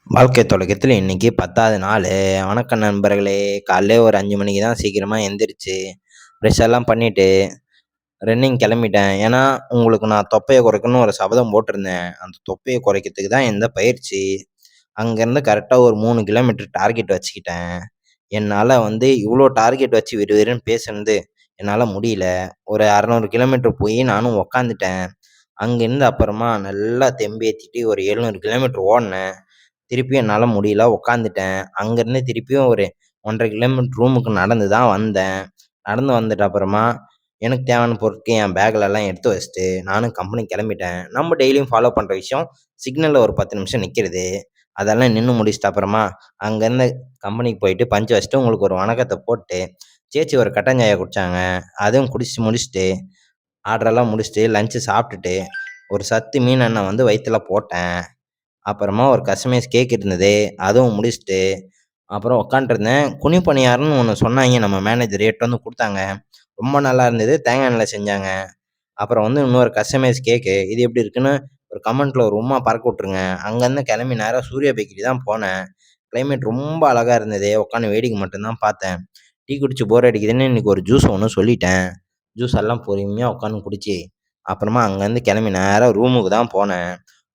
வாழ்க்கை தொடக்கத்துல இன்னைக்கு 10வது நாளு. வணக்கம் நண்பர்களே. காலையிலே ஒரு 5 மணிக்கு தான் சீக்கிரமா எந்திரிச்சு, ப்ரஷ் எல்லாம் பண்ணிட்டு, ரன்னிங் கெளம்பிட்டேன். ஏன்னா, உங்களுக்கு நான் தொப்பைய குறைக்கணும்னு ஒரு சபதம் போட்டிருந்தேன். அந்த தொப்பைய குறைக்கிறதுக்கு தான் இந்த பயிற்சி. அங்கேருந்து கரெக்ட்டா ஒரு 3 கிலோமீட்டர் டார்கெட் வச்சுக்கிட்டேன். என்னால இவ்ளோ டார்கெட் வச்சு விறுவிறுன்னு பேசுனது என்னால முடியல. ஒரு 600 கிலோமீட்டர் போய் நானும் உக்காந்துட்டேன். அங்கேருந்து அப்புறமா நல்லா தெம்பேத்திட்டு ஒரு 700 கிலோமீட்டர் ஓடுனேன். திருப்பியும் என்னால முடியல உட்காந்துட்டேன். அங்கருந்து திருப்பியும் ஒரு 1 1/2 கிலோமீட்டர் ரூமுக்கு நடந்து தான் வந்தேன். நடந்து வந்துட்டு அப்புறமா எனக்கு தேவையான பொருட்கள் என் பேக்லலாம் எடுத்து வச்சுட்டு, நானும் கம்பெனிக்கு கிளம்பிட்டேன். நம்ம டெய்லியும் ஃபாலோ பண்ற விஷயம், சிக்னல்ல ஒரு 10 நிமிஷம் நிக்கிறது. அதெல்லாம் நின்னு முடிச்சுட்டு அப்புறமா, அங்கருந்து கம்பெனிக்கு போயிட்டு பஞ்ச் வச்சுட்டு உங்களுக்கு ஒரு வணக்கத்த போட்டு, சேச்சி ஒரு கட்டன் சாயா குடிச்சாங்க. அதுவும் குடிச்சு முடிச்சுட்டு, ஆர்டரெல்லாம் முடிச்சுட்டு, லஞ்ச் சாப்பிட்டுட்டு, ஒரு சத்து மீன் எண்ணெய் வயித்துல போட்டேன். அப்புறமா ஒரு கஸ்டமைஸ் கேக் இருந்தது. அதுவும் முடிச்சுட்டு, அப்புறம் உட்காண்ட்ருந்தேன். குழி பணியாரம்னு ஒண்ணு சொன்னாய்ங்க நம்ம மேனேஜர் எட்டு வந்து குடுத்தாங்க. ரொம்ப நல்லா இருந்தது. தேங்காய் எண்ணெய்ல செஞ்சாங்க. அப்புறம் இன்னொரு கஸ்டமைஸ் கேக்கு. இது எப்படி இருக்குன்னு ஒரு கமெண்ட்ல ஒரு உம்மா பறக்க விட்டுருங்க. அங்கருந்து கிளம்பி நேரா சூர்யா பேக்கரி தான் போனேன். கிளைமேட் ரொம்ப அழகா இருந்தது. உட்காந்து வேடிக்கை மட்டும் தான் பார்த்தேன். டீ குடிச்சு போர் அடிக்குதுன்னு இன்னைக்கு ஒரு ஜூஸ் ஒண்ணு சொல்லிட்டேன். ஜூஸ் எல்லாம் பொறுமையா உட்காந்து குடிச்சு, அப்புறமா அங்கருந்து கிளம்பி நேரா ரூமுக்கு தான் போனேன்.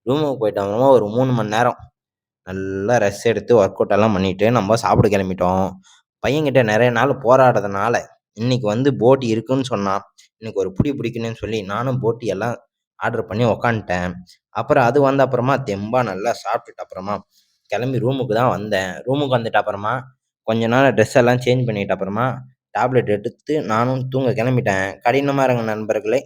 ரூமுக்கு போயிட்டு அப்புறமா ஒரு 3 மணி நேரம் நல்லா ரெஸ்ட் எடுத்து ஒர்க் அவுட் எல்லாம் பண்ணிட்டு நம்ம சாப்பிட கிளம்பிட்டோம். பையன்கிட்ட நிறைய நாள் போராடுறதுனால இன்னைக்கு போட்டி இருக்குன்னு சொன்னான். இன்னைக்கு ஒரு புடி பிடிக்கணும்னு சொல்லி நானும் போட்டி எல்லாம் ஆர்டர் பண்ணி உக்காந்துட்டேன். அப்புறம் அது அப்புறமா தெம்பா நல்லா சாப்பிட்டுட்டு அப்புறமா கிளம்பி ரூமுக்கு தான் வந்தேன். ரூமுக்கு வந்துட்டு அப்புறமா கொஞ்ச நேரம் ட்ரெஸ் எல்லாம் சேஞ்ச் பண்ணிட்டு அப்புறமா டேப்லெட் எடுத்து நானும் தூங்க கிளம்பிட்டேன். கடினமா இருங்க நண்பர்களே.